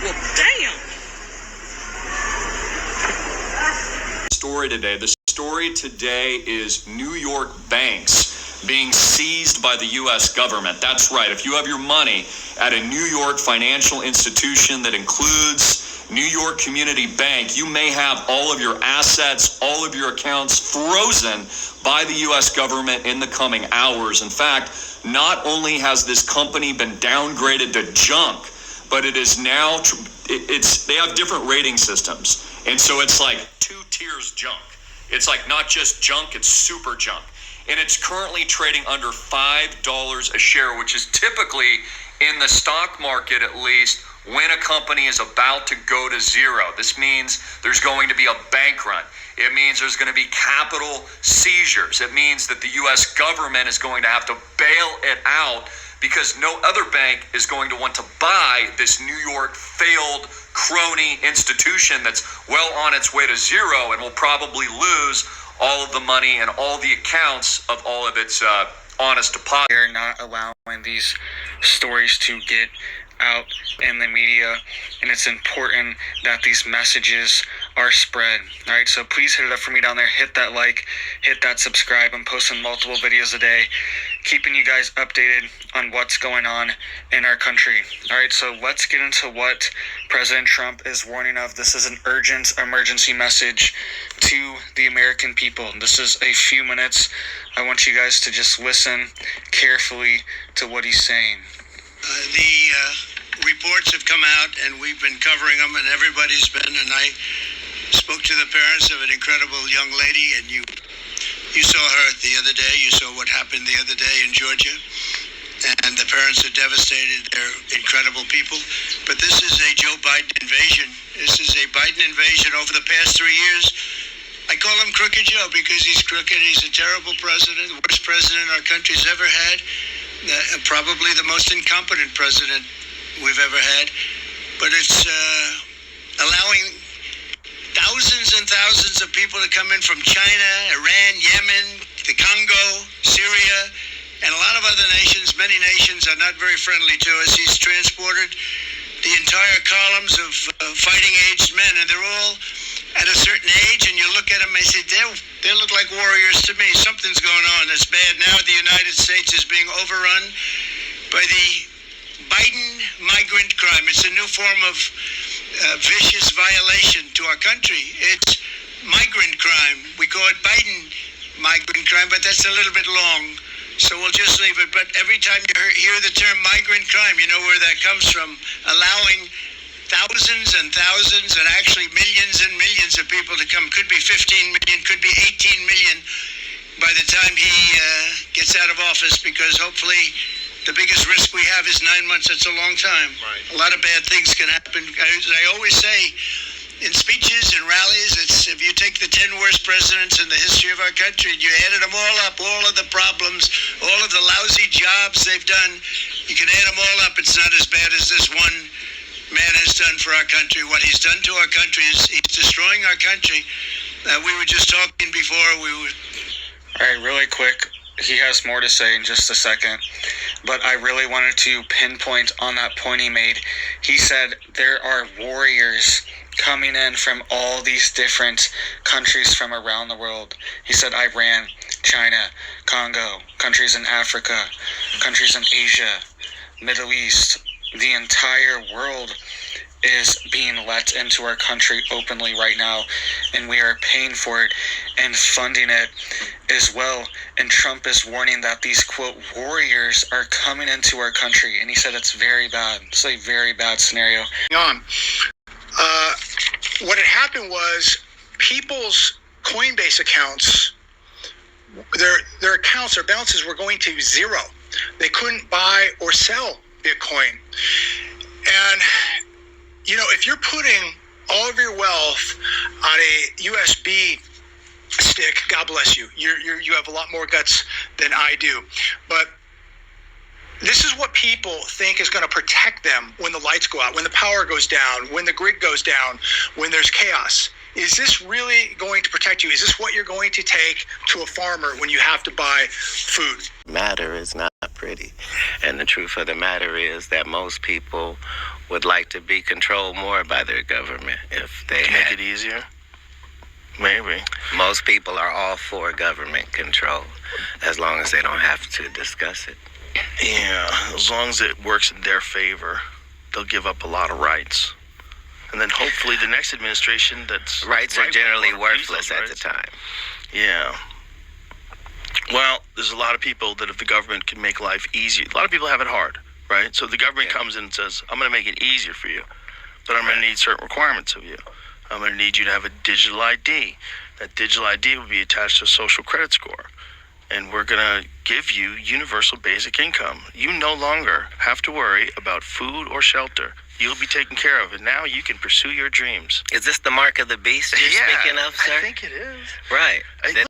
Damn. The story today is New York banks being seized by the U.S. government. That's right. If you have your money at a New York financial institution that includes New York Community Bank, you may have all of your assets, all of your accounts frozen by the U.S. government in the coming hours. In fact, not only has this company been downgraded to junk, but it is now, they have different rating systems. And so it's like 2 tiers junk. It's like not just junk, it's super junk. And it's currently trading under $5 a share, which is typically in the stock market, at least, when a company is about to go to zero. This means there's going to be a bank run. It means there's going to be capital seizures. It means that the U.S. government is going to have to bail it out because no other bank is going to want to buy this New York failed crony institution that's well on its way to zero and will probably lose all of the money and all the accounts of all of its honest deposits. They're not allowing these stories to get out in the media, and it's important that these messages are spread. All right, so please hit it up for me down there. Hit that like, hit that subscribe. I'm posting multiple videos a day, keeping you guys updated on what's going on in our country. All right, so let's get into what President Trump is warning of. This is an urgent emergency message to the American people. This is a few minutes. I want you guys to just listen carefully to what he's saying. The reports have come out, and we've been covering them, and everybody's been, and I spoke to the parents of an incredible young lady, and you saw her the other day. You saw what happened the other day in Georgia, and the parents are devastated. They're incredible people, but this is a Joe Biden invasion. This is a Biden invasion over the past 3 years. I call him Crooked Joe because he's crooked. He's a terrible president, the worst president our country's ever had. Probably the most incompetent president we've ever had, but it's allowing thousands and thousands of people to come in from China, Iran, Yemen, the Congo, Syria, and a lot of other nations. Many nations are not very friendly to us. He's transported the entire columns of fighting-aged men, and they're all at a certain age, and you look at them and say, they look like warriors to me. Something's going on that's bad. Now the United States is being overrun by the Biden migrant crime. It's a new form of vicious violation to our country. It's migrant crime. We call it Biden migrant crime, but that's a little bit long, so we'll just leave it. But every time you hear the term migrant crime, you know where that comes from. Allowing thousands and thousands and actually millions and millions of people to come. Could be 15 million, could be 18 million by the time he gets out of office, because hopefully the biggest risk we have is 9 months. That's a long time. Right. A lot of bad things can happen. I always say in speeches and rallies, it's if you take the 10 worst presidents in the history of our country and you added them all up, all of the problems, all of the lousy jobs they've done, you can add them all up. It's not as bad as this one man has done for our country. What he's done to our country is he's destroying our country. We were just talking before. All right, really quick. He has more to say in just a second, but I really wanted to pinpoint on that point he made. He said there are warriors coming in from all these different countries from around the world. He said Iran, China, Congo, countries in Africa, countries in Asia, Middle East. The entire world is being let into our country openly right now, and we are paying for it and funding it as well. And Trump is warning that these, quote, warriors are coming into our country, and he said it's very bad. It's a very bad scenario. What had happened was people's Coinbase accounts, their accounts, their balances were going to zero. They couldn't buy or sell Bitcoin. And, you know, if you're putting all of your wealth on a USB stick, God bless you. You have a lot more guts than I do. But this is what people think is going to protect them when the lights go out, when the power goes down, when the grid goes down, when there's chaos. Is this really going to protect you? Is this what you're going to take to a farmer when you have to buy food? Matter is not pretty. And the truth of the matter is that most people would like to be controlled more by their government if they To had. make it easier. Maybe. Most people are all for government control as long as they don't have to discuss it. Yeah, as long as it works in their favor, they'll give up a lot of rights. And then hopefully the next administration that's... Rights are right generally will use worthless those at the rights. time. Yeah. Well, there's a lot of people that if the government can make life easier, a lot of people have it hard, right? So the government comes in and says, I'm going to make it easier for you, but I'm going to need certain requirements of you. I'm going to need you to have a digital ID. That digital ID will be attached to a social credit score. And we're going to give you universal basic income. You no longer have to worry about food or shelter. You'll be taken care of, and now you can pursue your dreams. Is this the mark of the beast you're speaking of, sir? I think it is. Right. I Then